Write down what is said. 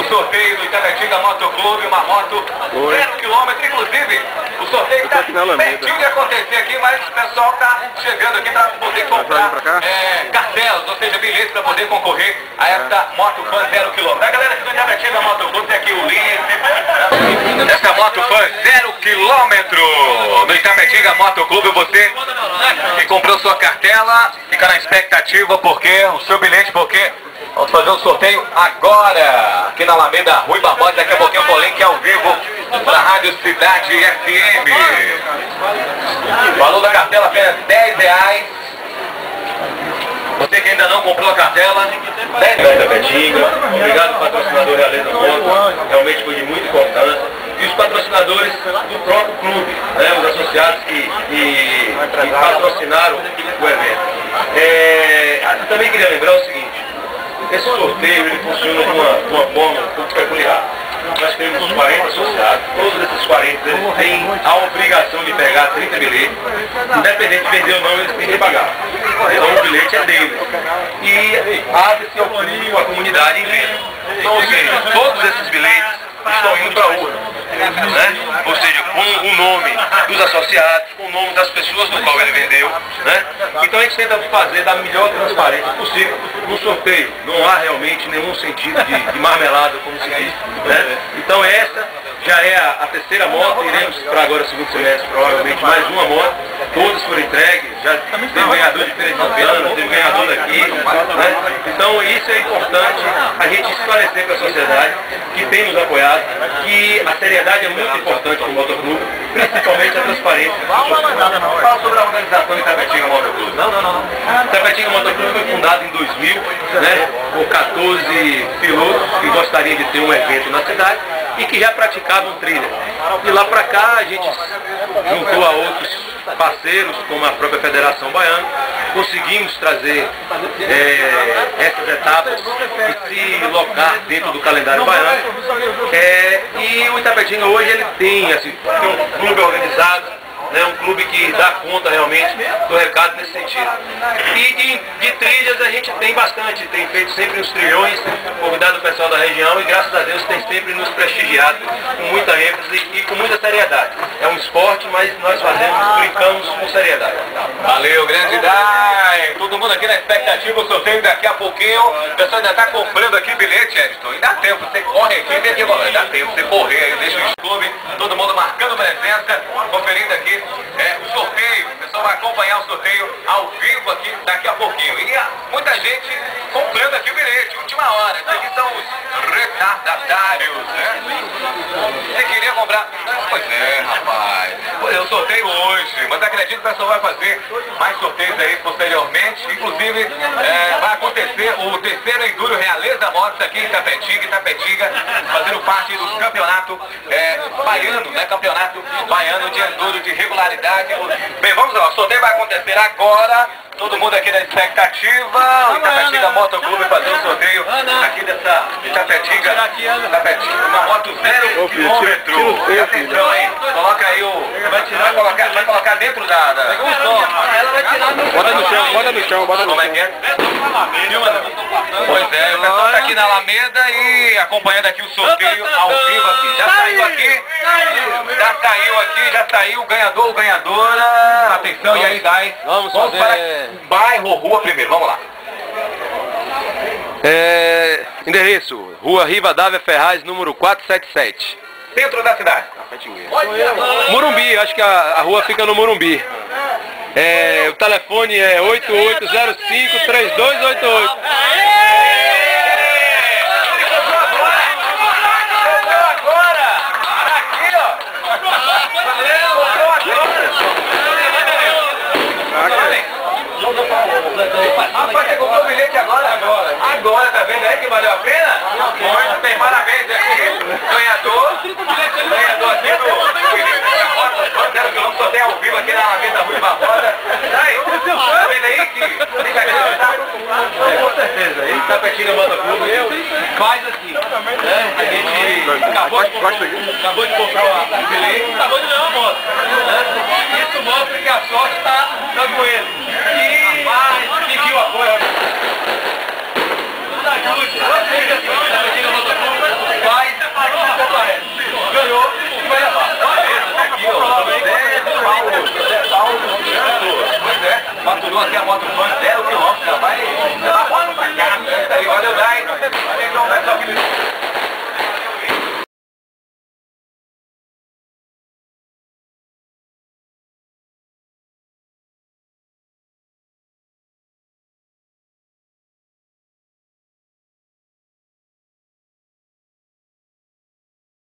sorteio do Itapetinga Motoclube, uma moto 0 km, inclusive o sorteio está pertinho de acontecer aqui, mas o pessoal está chegando aqui para poder comprar cartelas, ou seja, bilhetes para poder concorrer a essa moto Fan 0 km. A galera do Itapetinga Motoclube tem aqui o Ulisses, essa moto Fan 0 km no Itapetinga Motoclube. Você que comprou sua cartela, fica na expectativa porque o seu bilhete, porque vamos fazer um sorteio agora, aqui na Alameda Rui Barbosa. Daqui a pouquinho o link ao vivo para a Rádio Cidade FM. O valor da cartela apenas R$10. Você que ainda não comprou a cartela, Itapetinga, obrigado patrocinador Realeza Moto, realmente foi de muita importância. E os patrocinadores do próprio clube, né, os associados que patrocinaram o evento. Também queria lembrar o seguinte: esse sorteio ele funciona de uma forma um pouco peculiar. Nós temos 40 associados, todos esses 40 eles têm a obrigação de pegar 30 bilhetes, independente de vender ou não, eles têm que pagar. Então o bilhete é deles. E abre-se ao público, a comunidade em venda. Então, ou seja, todos esses bilhetes estão indo para a urna. Né? Ou seja, com o nome dos associados, com o nome das pessoas do qual ele vendeu, né? Então a gente tenta fazer da melhor transparência possível no sorteio. Não há realmente nenhum sentido de marmelada, como se diz, né? Então essa já é a terceira moto. Iremos para agora, segundo semestre, provavelmente mais uma moto. Todas foram entregues, já teve ganhador de Feira de Santana, teve ganhador daqui, né? Então isso é importante a gente esclarecer para a sociedade que tem nos apoiado, que a seriedade é muito importante para o motoclube, principalmente a transparência. Fala sobre a organização do Itapetinga Motoclube. Itapetinga Motoclube foi fundado em 2000, né, por 14 pilotos que gostariam de ter um evento na cidade e que já praticavam trilha. De lá para cá a gente juntou a outros parceiros, como a própria Federação Baiana, conseguimos trazer essas etapas e se locar dentro do calendário baiano. E o Itapetinga hoje ele tem um clube organizado, né, um clube que dá conta realmente do recado nesse sentido. E de trilhas a gente tem bastante, tem feito sempre os trilhões, convidado o pessoal da região e graças a Deus tem sempre nos prestigiado com muita ênfase e com muita seriedade. É um esporte, mas nós brincamos com seriedade. Valeu, grande Dai! Todo mundo aqui na expectativa, o sorteio daqui a pouquinho. O pessoal ainda está comprando aqui bilhete, Edson. Ainda dá tempo, você corre aqui, vem aqui, dá tempo, você correr aí, deixa o clube, todo mundo marcando presença, conferindo aqui o sorteio. O pessoal vai acompanhar o sorteio ao vivo aqui daqui a pouquinho. E muita gente comprando aqui o bilhete, última hora. Esses aqui são os retardatários, né? Você queria comprar? Pois é, rapaz. Eu sorteio hoje, mas acredito que o pessoal vai fazer mais sorteios aí posteriormente. Inclusive, vai acontecer o terceiro Enduro Realeza Motos aqui em Itapetinga, fazendo parte do campeonato baiano, né? Campeonato baiano de Enduro de regularidade. Bem, vamos lá, o sorteio vai acontecer agora. Todo mundo aqui na expectativa. O Itapetinga Motoclube fazer o sorteio aqui dessa Itapetinga, uma moto 0 km. Atenção aí, coloca aí vai colocar dentro da... Ela vai tirar no chão. Bota no chão. Como é que é? Pois é, o pessoal está aqui na Alameda e acompanhando aqui o sorteio ao vivo aqui. Já saiu aqui, já saiu o ganhador ou ganhadora. Atenção, e aí, Dai? Vamos fazer bairro ou rua primeiro, vamos lá. Endereço, Rua Rivadavia Ferraz, número 477. Dentro da cidade. Morumbi, acho que a rua fica no Morumbi. O telefone é 8805-3288. Rapaz, você comprou o bilhete agora? Agora, tá vendo aí que valeu a pena? Muito bem, parabéns aqui. Ganhador aqui do sorteio ao vivo aqui na Alameda Rui Barbosa. Tá vendo aí que tem que acreditar? Com certeza, aí Itapetinga Motoclube faz assim. A gente acabou de comprar o bilhete, acabou de ganhar uma moto. Isso mostra que a sorte está com ele. E seguiu o apoio. Nos ajude, vocês aqui, Itapetinga Motoclube, contra o